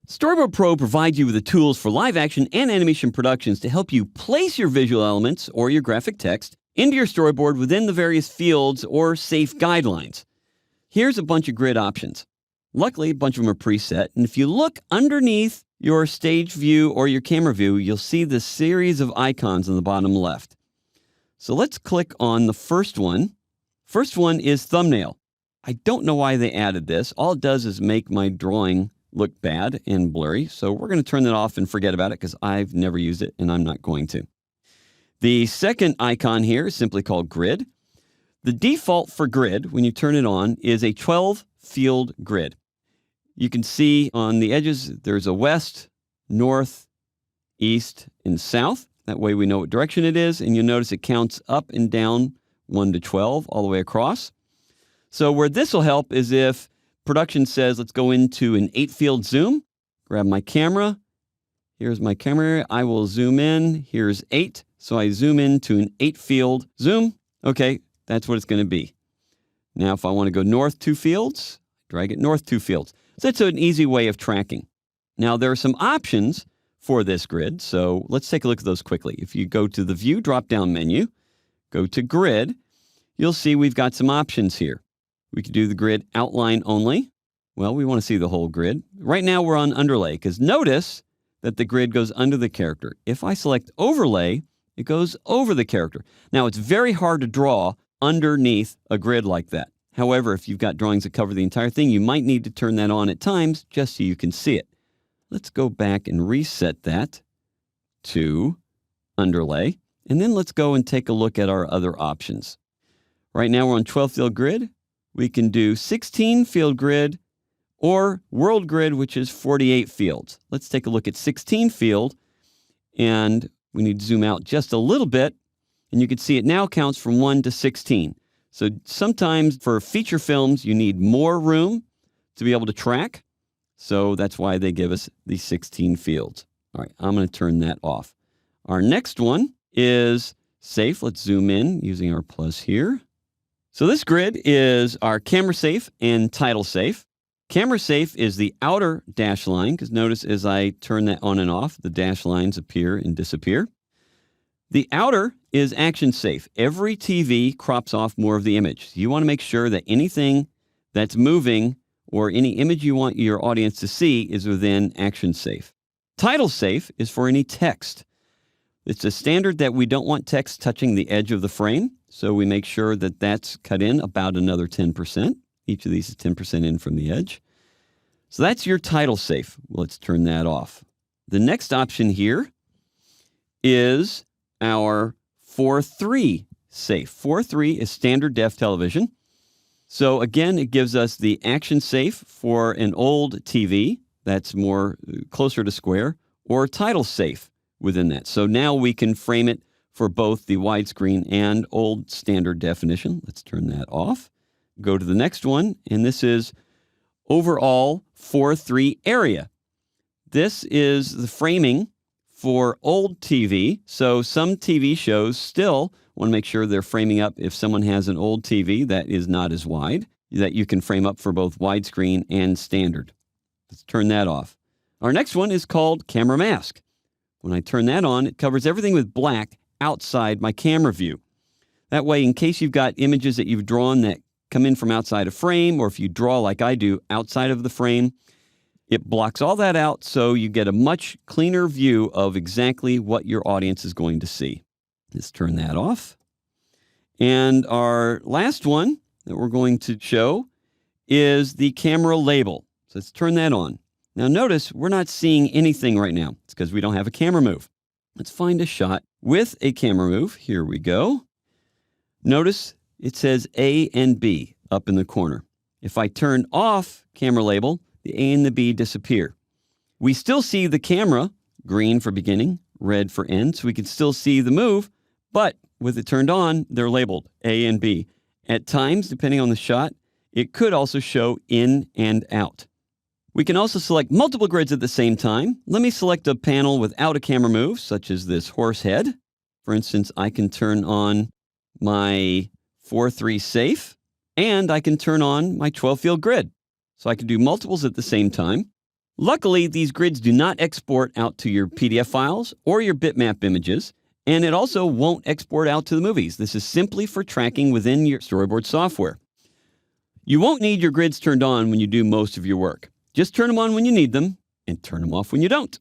Storyboard Pro provides you with the tools for live action and animation productions to help you place your visual elements or your graphic text into your storyboard within the various fields or safe guidelines. Here's a bunch of grid options. Luckily, a bunch of them are preset, and if you look underneath your stage view or your camera view, you'll see this series of icons on the bottom left. So let's click on the first one. First one is thumbnail. I don't know why they added this. All it does is make my drawing look bad and blurry, so we're going to turn that off and forget about it because I've never used it and I'm not going to. The second icon here is simply called grid. The default for grid, when you turn it on, is a 12-field grid. You can see on the edges there's a west, north, east, and south. That way we know what direction it is, and you'll notice it counts up and down 1 to 12 all the way across. So where this will help is if production says, let's go into an 8-field zoom, grab my camera. Here's my camera. I will zoom in. Here's 8. So I zoom into an 8-field zoom. Okay, that's what it's going to be. Now, if I want to go north 2 fields, drag it north 2 fields. So that's an easy way of tracking. Now, there are some options for this grid, so let's take a look at those quickly. If you go to the View drop-down menu, go to Grid, you'll see we've got some options here. We could do the grid outline only. Well, we want to see the whole grid. Right now, we're on Underlay, because notice that the grid goes under the character. If I select Overlay, it goes over the character. Now, it's very hard to draw underneath a grid like that. However, if you've got drawings that cover the entire thing, you might need to turn that on at times just so you can see it. Let's go back and reset that to Underlay. And then let's go and take a look at our other options. Right now we're on 12-field grid. We can do 16-field grid or world grid, which is 48 fields. Let's take a look at 16-field. And we need to zoom out just a little bit. And you can see it now counts from 1 to 16. So sometimes for feature films, you need more room to be able to track. So that's why they give us these 16 fields. All right, I'm going to turn that off. Our next one is safe. Let's zoom in using our plus here. So this grid is our camera safe and title safe. Camera safe is the outer dash line, because notice as I turn that on and off, the dash lines appear and disappear. The outer is action safe. Every TV crops off more of the image. You want to make sure that anything that's moving or any image you want your audience to see is within action safe. Title safe is for any text. It's a standard that we don't want text touching the edge of the frame, so we make sure that that's cut in about another 10%. Each of these is 10% in from the edge. So that's your title safe. Let's turn that off. The next option here is our 4:3 safe. 4:3 is standard def television. So again, it gives us the action safe for an old TV that's more closer to square, or title safe within that. So now we can frame it for both the widescreen and old standard definition. Let's turn that off. Go to the next one, and this is overall 4:3 area. This is the framing for old TV. So some TV shows still want to make sure they're framing up if someone has an old TV that is not as wide, that you can frame up for both widescreen and standard. Let's turn that off. Our next one is called camera mask. When I turn that on, it covers everything with black outside my camera view. That way, in case you've got images that you've drawn that come in from outside a frame, or if you draw like I do outside of the frame, it blocks all that out so you get a much cleaner view of exactly what your audience is going to see. Let's turn that off. And our last one that we're going to show is the camera label. So let's turn that on. Now notice we're not seeing anything right now. It's because we don't have a camera move. Let's find a shot with a camera move. Here we go. Notice it says A and B up in the corner. If I turn off camera label, the A and the B disappear. We still see the camera, green for beginning, red for end, so we can still see the move, but with it turned on, they're labeled A and B. At times, depending on the shot, it could also show in and out. We can also select multiple grids at the same time. Let me select a panel without a camera move, such as this horse head. For instance, I can turn on my 4:3 safe, and I can turn on my 12-field grid. So I can do multiples at the same time. Luckily, these grids do not export out to your PDF files or your bitmap images, and it also won't export out to the movies. This is simply for tracking within your storyboard software. You won't need your grids turned on when you do most of your work. Just turn them on when you need them and turn them off when you don't.